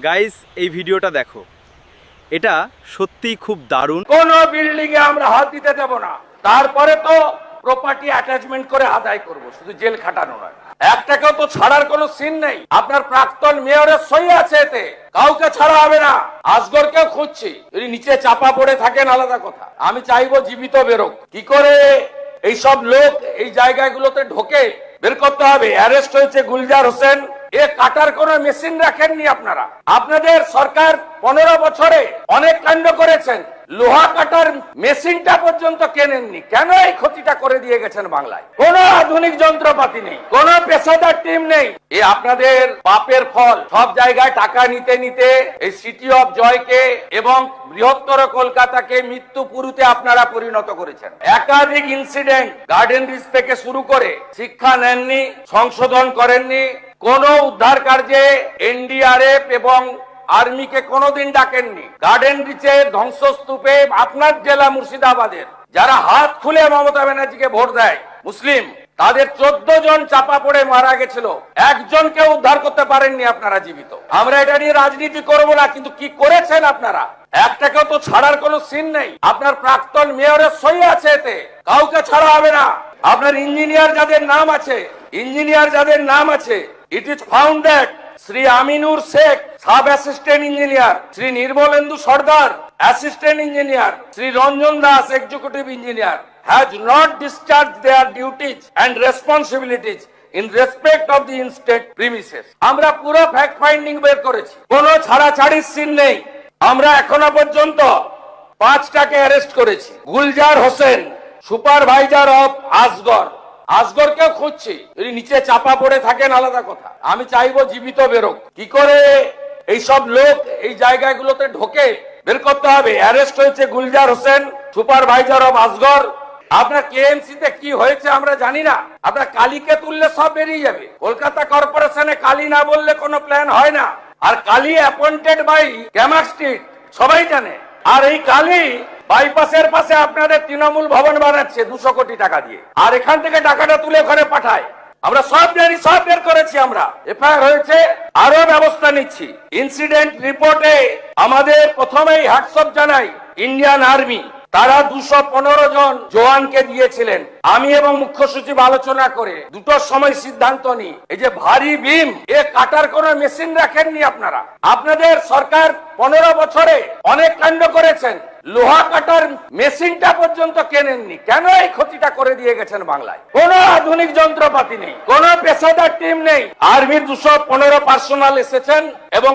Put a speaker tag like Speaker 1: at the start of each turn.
Speaker 1: Guys এই ভিডিওটা দেখো, এটা সত্যিই খুব দারুণ।
Speaker 2: কোন বিল্ডিং এ আমরা হাত দিতে দেব না, তারপরে তো প্রপার্টি অ্যাটাচমেন্ট করে আদায় করব, শুধু জেল খাটানো নয়। একটাকেও তো ছাড়ার কোনো সিন নেই। আপনার প্রাক্তন মেয়রের সই আছে এতে, কাউকে ছাড়া হবে না। আসগরকেও খুঁজছি, যদি নিচে চাপা পড়ে থাকেন আলাদা কথা, আমি চাইবো জীবিত বেরোক। কি করে এইসব লোক এই জায়গাগুলোতে ঢোকে বের করতে হবে। অ্যারেস্ট হয়েছে গুলজার হোসেন, এ কাটার কোন মেশিন রাখেননি আপনারা। আপনাদের সরকার 15 বছরে অনেক কাণ্ড করেছেন, লোহা কাটার মেশিনটা পর্যন্ত কেনেননি। কেন এই ক্ষতিটা করে দিয়ে গেছেন বাংলায়? কোন আধুনিক যন্ত্রপাতি নেই, কোন পেশাদার টিম নেই। এ আপনাদের পাপের ফল। সব জায়গায় টাকা নিতে নিতে এই সিটি অফ জয়কে এবং বৃহত্তর কলকাতাকে মৃত্যুপুরীতে আপনারা পরিণত করেছেন। একাধিক ইনসিডেন্ট, গার্ডেন রিচ থেকে শুরু করে শিক্ষা নেননি, সংশোধন করেননি, কোন উদ্ধার কার্যে এনডিআরএফ এবং আর্মিকে কোনোদিন ডাকেননি। গার্ডেন রিচে ধ্বংসস্তূপে আপনার জেলা মুর্শিদাবাদের যারা হাত খুলে মমতা ব্যানার্জিকে ভোট দেয় মুসলিম, তাদের 14 জন চাপা পড়ে মারা গেছিল, একজনকে উদ্ধার করতে পারেননি আপনারা জীবিত। আমরা এটা নিয়ে রাজনীতি করব না, কিন্তু কি করেছেন আপনারা? একটাকেও তো ছাড়ার কোনো সিন নেই। আপনার প্রাক্তন মেয়রের সই আছে এতে, কাউকে ছাড়া হবে না। আপনার ইঞ্জিনিয়ার যাদের নাম আছে, it is found that Shri Aminur Sheikh sub assistant engineer, Shri Nirmalendu Sardar assistant engineer, Shri Ranjan Das executive engineer has not discharged their duties and responsibilities in respect of the instate premises. আমরা পুরো ফ্যাক্ট ফাইন্ডিং বের করেছি, কোনো ছাড়াছাড়ির সিন নেই। আমরা এখনো পর্যন্ত 5টাকে অ্যারেস্ট করেছি। গুলজার হোসেন সুপারভাইজার অফ আসগরকেও খুঁজছি, যদি নিচে চাপা পড়ে থাকেন আলাদা কথা, আমি চাইবো জীবিত বেরোক। কি করে এইসব লোক এই জায়গাগুলোতে ঢোকে বের করতে হবে। অ্যারেস্ট হয়েছে গুলজার হোসেন সুপারভাইজার অফ আসগর। আপনার কেএমসি তে কি হয়েছে আমরা জানি না, আপনার কালীকে তুললে সব বেরিয়ে যাবে। কলকাতা কর্পোরেশনে কালী না বললে কোনো প্ল্যান হয় না। আর Kali appointed by Camac street, সবাই জানে। আর এই কালী বাইপাসের পাশে আপনাদের তৃণমূল ভবন বানাচ্ছে 200 কোটি টাকা দিয়ে, আর এখান থেকে টাকাটা তুলে ওখানে পাঠায়। আমরা সব জানি, সব বের করেছি। আমরা এফআইআর হয়েছে, আরো ব্যবস্থা নিচ্ছি। ইনসিডেন্ট রিপোর্টে আমাদের প্রথমেই হ্যাটসঅপ জানাই ইন্ডিয়ান আর্মি, তারা 215 জন জওয়ানকে দিয়েছিলেন। আমি এবং মুখ্য সচিব আলোচনা করে 2টোর সময় সিদ্ধান্ত নিই, এই যে ভারী বিম, এ কাটার কোন মেশিন রাখেননি আপনারা। আপনাদের সরকার 15 বছরে অনেক কাণ্ড করেছেন, লোহা কাটার মেশিনটা পর্যন্ত কেনেননি। কেন এই ক্ষতিটা করে দিয়ে গেছেন বাংলায়? কোন আধুনিক যন্ত্রপাতি নেই, কোন পেশাদার টিম নেই। আর্মির 215 পার্সোনাল এসেছেন এবং